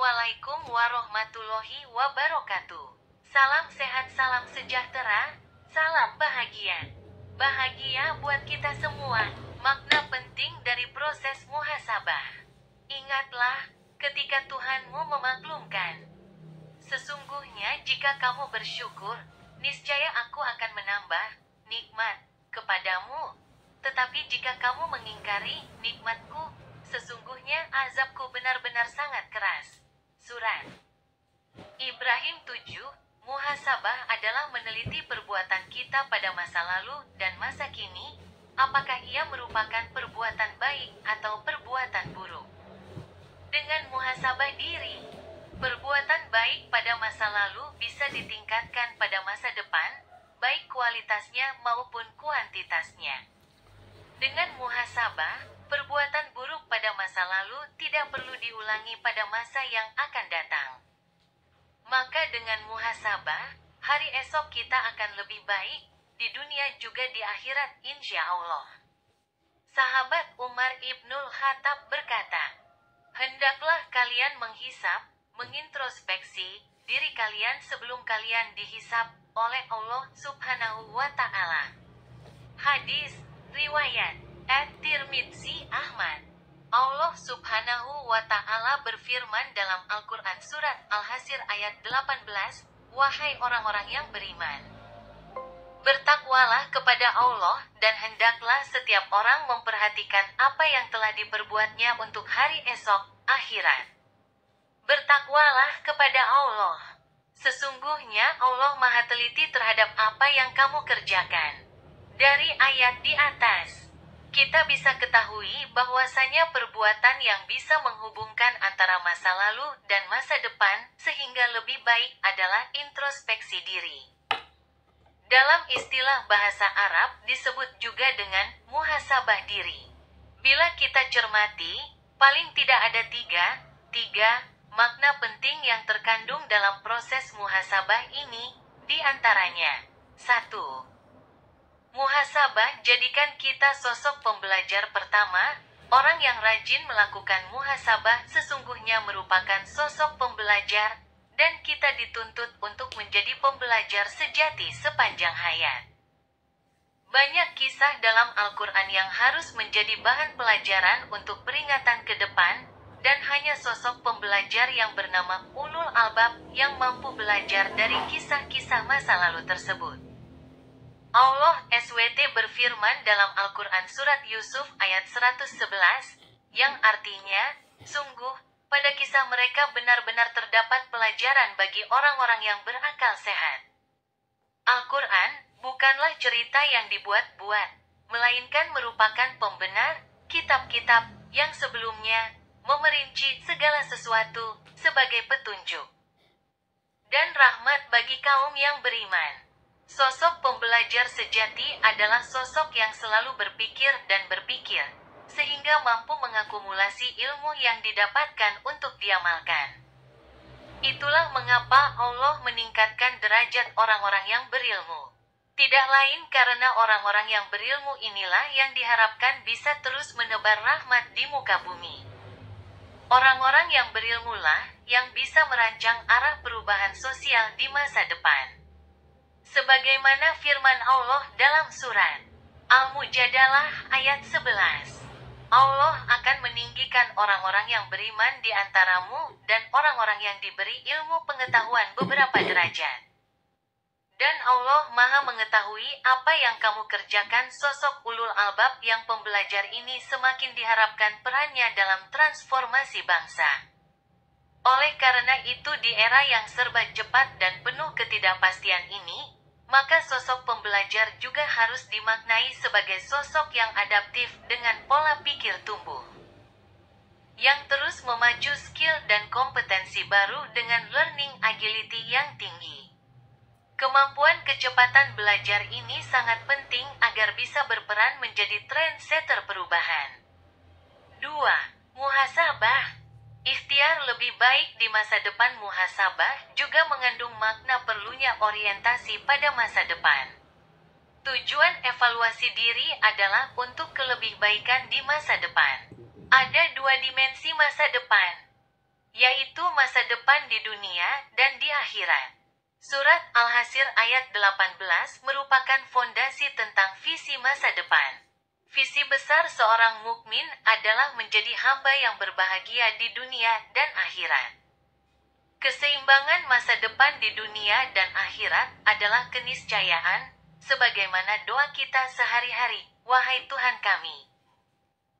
Assalamualaikum warahmatullahi wabarakatuh. Salam sehat, salam sejahtera, salam bahagia. Bahagia buat kita semua. Makna penting dari proses muhasabah. Ingatlah, ketika Tuhanmu memaklumkan. Sesungguhnya jika kamu bersyukur, niscaya aku akan menambah nikmat kepadamu. Tetapi jika kamu mengingkari nikmatku, sesungguhnya azabku benar-benar sangat keras. Surat Ibrahim 7. Muhasabah adalah meneliti perbuatan kita pada masa lalu dan masa kini, apakah ia merupakan perbuatan baik atau perbuatan buruk. Dengan muhasabah diri, perbuatan baik pada masa lalu bisa ditingkatkan pada masa depan, baik kualitasnya maupun kuantitasnya. Dengan muhasabah, perbuatan buruk pada masa lalu tidak perlu diulangi pada masa yang akan datang. Maka dengan muhasabah, hari esok kita akan lebih baik, di dunia juga di akhirat insya Allah. Sahabat Umar Ibnul Khattab berkata, hendaklah kalian menghisap, mengintrospeksi diri kalian sebelum kalian dihisap oleh Allah Subhanahu wa Ta'ala. Hadis riwayat At-Tirmidzi Ahmad. Allah Subhanahu wa Ta'ala berfirman dalam Al-Quran Surat Al-Hasr ayat 18, wahai orang-orang yang beriman, bertakwalah kepada Allah dan hendaklah setiap orang memperhatikan apa yang telah diperbuatnya untuk hari esok, akhirat. Bertakwalah kepada Allah. Sesungguhnya Allah Maha teliti terhadap apa yang kamu kerjakan. Dari ayat di atas, kita bisa ketahui bahwasanya perbuatan yang bisa menghubungkan antara masa lalu dan masa depan sehingga lebih baik adalah introspeksi diri. Dalam istilah bahasa Arab disebut juga dengan muhasabah diri. Bila kita cermati, paling tidak ada tiga makna penting yang terkandung dalam proses muhasabah ini, di antaranya. 1. Muhasabah jadikan kita sosok pembelajar pertama. Orang yang rajin melakukan muhasabah sesungguhnya merupakan sosok pembelajar, dan kita dituntut untuk menjadi pembelajar sejati sepanjang hayat. Banyak kisah dalam Al-Quran yang harus menjadi bahan pelajaran untuk peringatan ke depan, dan hanya sosok pembelajar yang bernama Ulul Albab yang mampu belajar dari kisah-kisah masa lalu tersebut. Allah SWT berfirman dalam Al-Quran Surat Yusuf ayat 111, yang artinya, sungguh, pada kisah mereka benar-benar terdapat pelajaran bagi orang-orang yang berakal sehat. Al-Quran bukanlah cerita yang dibuat-buat, melainkan merupakan pembenar kitab-kitab yang sebelumnya memerinci segala sesuatu sebagai petunjuk dan rahmat bagi kaum yang beriman. Sosok pembelajar sejati adalah sosok yang selalu berpikir dan berpikir, sehingga mampu mengakumulasi ilmu yang didapatkan untuk diamalkan. Itulah mengapa Allah meningkatkan derajat orang-orang yang berilmu. Tidak lain karena orang-orang yang berilmu inilah yang diharapkan bisa terus menebar rahmat di muka bumi. Orang-orang yang berilmulah yang bisa merancang arah perubahan sosial di masa depan. Sebagaimana firman Allah dalam surat Al-Mujadalah ayat 11. Allah akan meninggikan orang-orang yang beriman di antaramu dan orang-orang yang diberi ilmu pengetahuan beberapa derajat. Dan Allah Maha mengetahui apa yang kamu kerjakan. Sosok ulul albab yang pembelajar ini semakin diharapkan perannya dalam transformasi bangsa. Oleh karena itu di era yang serba cepat dan penuh ketidakpastian ini, maka sosok pembelajar juga harus dimaknai sebagai sosok yang adaptif dengan pola pikir tumbuh, yang terus memacu skill dan kompetensi baru dengan learning agility yang tinggi. Kemampuan kecepatan belajar ini sangat penting agar bisa berperan menjadi trendsetter perubahan. 2. Muhasabah. Ikhtiar lebih baik di masa depan. Muhasabah juga mengandung makna perlunya orientasi pada masa depan. Tujuan evaluasi diri adalah untuk kelebihbaikan di masa depan. Ada dua dimensi masa depan, yaitu masa depan di dunia dan di akhirat. Surat Al-Hasyr ayat 18 merupakan fondasi tentang visi masa depan. Visi besar seorang mukmin adalah menjadi hamba yang berbahagia di dunia dan akhirat. Keseimbangan masa depan di dunia dan akhirat adalah keniscayaan, sebagaimana doa kita sehari-hari, "Wahai Tuhan kami,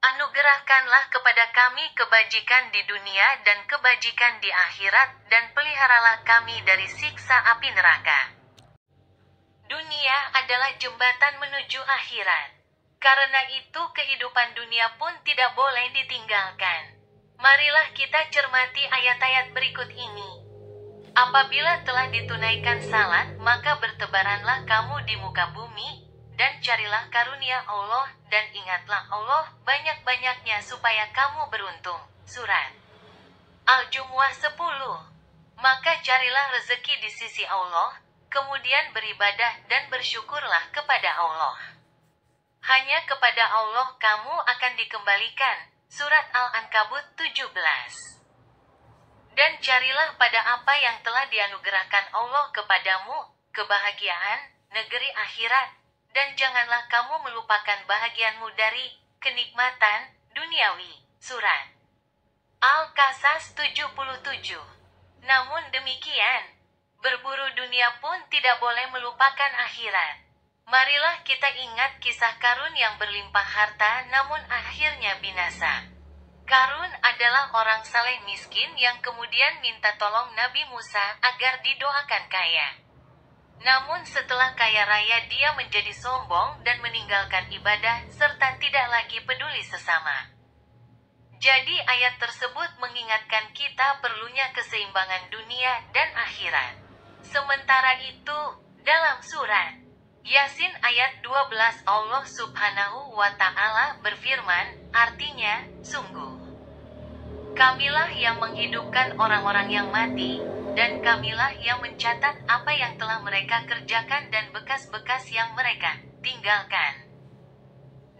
anugerahkanlah kepada kami kebajikan di dunia dan kebajikan di akhirat, dan peliharalah kami dari siksa api neraka." Dunia adalah jembatan menuju akhirat. Karena itu kehidupan dunia pun tidak boleh ditinggalkan. Marilah kita cermati ayat-ayat berikut ini. Apabila telah ditunaikan salat, maka bertebaranlah kamu di muka bumi, dan carilah karunia Allah, dan ingatlah Allah banyak-banyaknya supaya kamu beruntung. Surat Al-Jumu'ah 10. Maka carilah rezeki di sisi Allah, kemudian beribadah dan bersyukurlah kepada Allah. Hanya kepada Allah kamu akan dikembalikan. Surat Al-Ankabut 17. Dan carilah pada apa yang telah dianugerahkan Allah kepadamu, kebahagiaan, negeri akhirat, dan janganlah kamu melupakan bahagianmu dari kenikmatan duniawi. Surat Al-Qasas 77. Namun demikian, berburu dunia pun tidak boleh melupakan akhirat. Marilah kita ingat kisah Karun yang berlimpah harta namun akhirnya binasa. Karun adalah orang saleh miskin yang kemudian minta tolong Nabi Musa agar didoakan kaya. Namun setelah kaya raya dia menjadi sombong dan meninggalkan ibadah serta tidak lagi peduli sesama. Jadi ayat tersebut mengingatkan kita perlunya keseimbangan dunia dan akhirat. Sementara itu, dalam surat Yasin ayat 12 Allah Subhanahu wa Ta'ala berfirman, artinya, sungguh Kamilah yang menghidupkan orang-orang yang mati, dan Kamilah yang mencatat apa yang telah mereka kerjakan dan bekas-bekas yang mereka tinggalkan.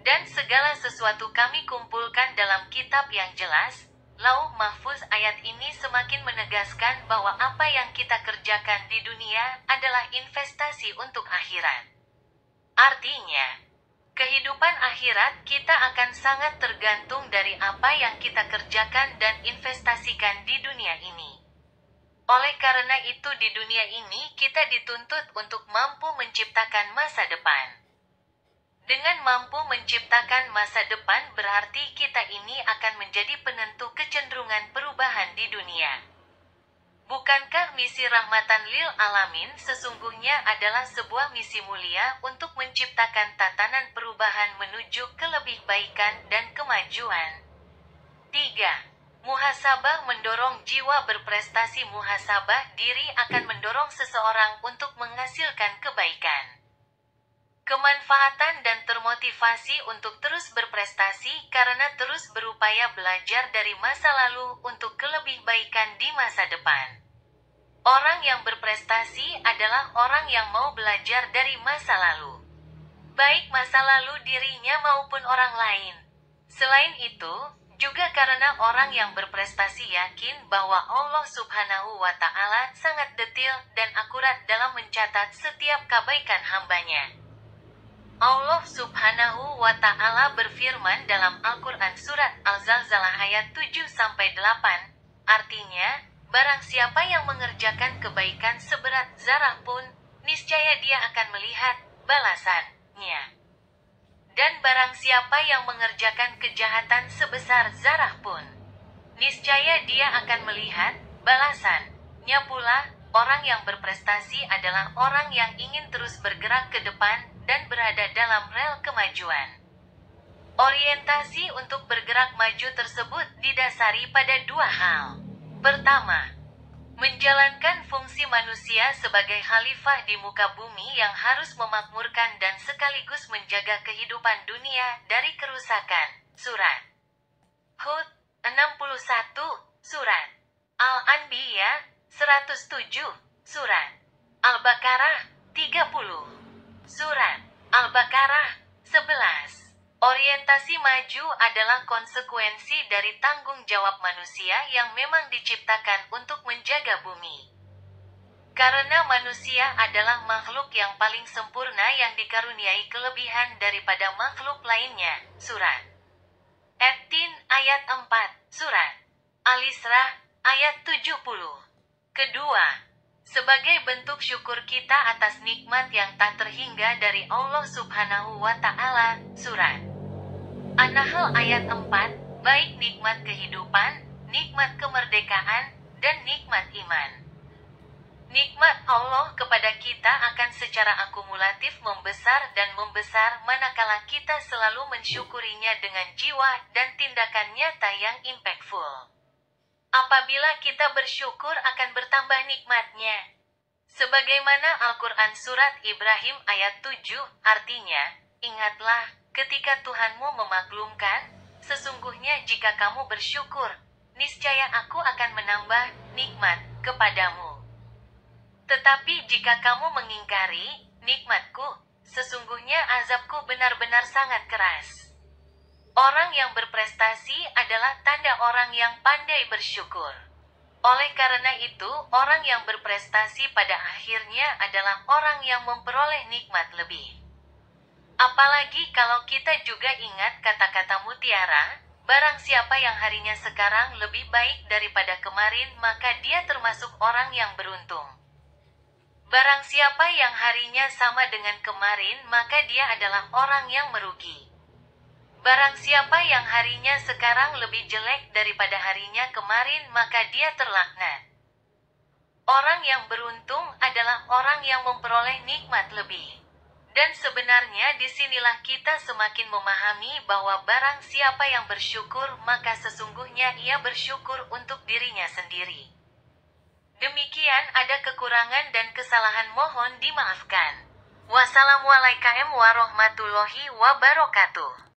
Dan segala sesuatu Kami kumpulkan dalam kitab yang jelas, Lauh Mahfuz. Ayat ini semakin menegaskan bahwa apa yang kita kerjakan di dunia adalah investasi untuk akhirat. Artinya, kehidupan akhirat kita akan sangat tergantung dari apa yang kita kerjakan dan investasikan di dunia ini. Oleh karena itu di dunia ini kita dituntut untuk mampu menciptakan masa depan. Dengan mampu menciptakan masa depan berarti kita ini akan menjadi penentu kecenderungan perubahan di dunia. Bukankah misi rahmatan lil alamin sesungguhnya adalah sebuah misi mulia untuk menciptakan tatanan perubahan menuju kelebihbaikan dan kemajuan? 3. Muhasabah mendorong jiwa berprestasi. Muhasabah diri akan mendorong seseorang untuk menghasilkan kebaikan, kemanfaatan dan termotivasi untuk terus berprestasi karena terus berupaya belajar dari masa lalu untuk kelebihbaikan di masa depan. Orang yang berprestasi adalah orang yang mau belajar dari masa lalu, baik masa lalu dirinya maupun orang lain. Selain itu, juga karena orang yang berprestasi yakin bahwa Allah Subhanahu wa Ta'ala sangat detil dan akurat dalam mencatat setiap kebaikan hambanya. Allah Subhanahu wa Ta'ala berfirman dalam Al-Quran surat Al-Zalzalah ayat 7-8, artinya, barang siapa yang mengerjakan kebaikan seberat zarah pun, niscaya dia akan melihat balasannya. Dan barang siapa yang mengerjakan kejahatan sebesar zarah pun, niscaya dia akan melihat balasannya pula. Orang yang berprestasi adalah orang yang ingin terus bergerak ke depan dan berada dalam rel kemajuan. Orientasi untuk bergerak maju tersebut didasari pada dua hal. Pertama, menjalankan fungsi manusia sebagai khalifah di muka bumi yang harus memakmurkan dan sekaligus menjaga kehidupan dunia dari kerusakan. Surat Hud 61, Surat Al-Anbiya 107, Surat Al-Baqarah 30, Surat Al-Baqarah 11. Orientasi maju adalah konsekuensi dari tanggung jawab manusia yang memang diciptakan untuk menjaga bumi. Karena manusia adalah makhluk yang paling sempurna yang dikaruniai kelebihan daripada makhluk lainnya. Surat At-Tin ayat 4, Surat Al-Isra ayat 70. Kedua, sebagai bentuk syukur kita atas nikmat yang tak terhingga dari Allah Subhanahu wa Ta'ala. Surat An-Nahl ayat 4, baik nikmat kehidupan, nikmat kemerdekaan, dan nikmat iman. Nikmat Allah kepada kita akan secara akumulatif membesar dan membesar manakala kita selalu mensyukurinya dengan jiwa dan tindakan nyata yang impactful. Apabila kita bersyukur akan bertambah nikmatnya. Sebagaimana Al-Quran Surat Ibrahim ayat 7, artinya, ingatlah, ketika Tuhanmu memaklumkan, sesungguhnya jika kamu bersyukur, niscaya aku akan menambah nikmat kepadamu. Tetapi jika kamu mengingkari nikmatku, sesungguhnya azabku benar-benar sangat keras. Orang yang berprestasi adalah tanda orang yang pandai bersyukur. Oleh karena itu, orang yang berprestasi pada akhirnya adalah orang yang memperoleh nikmat lebih. Apalagi kalau kita juga ingat kata-kata mutiara, barang siapa yang harinya sekarang lebih baik daripada kemarin maka dia termasuk orang yang beruntung. Barang siapa yang harinya sama dengan kemarin maka dia adalah orang yang merugi. Barang siapa yang harinya sekarang lebih jelek daripada harinya kemarin maka dia terlaknat. Orang yang beruntung adalah orang yang memperoleh nikmat lebih. Dan sebenarnya disinilah kita semakin memahami bahwa barang siapa yang bersyukur maka sesungguhnya ia bersyukur untuk dirinya sendiri. Demikian ada kekurangan dan kesalahan mohon dimaafkan. Wassalamualaikum warahmatullahi wabarakatuh.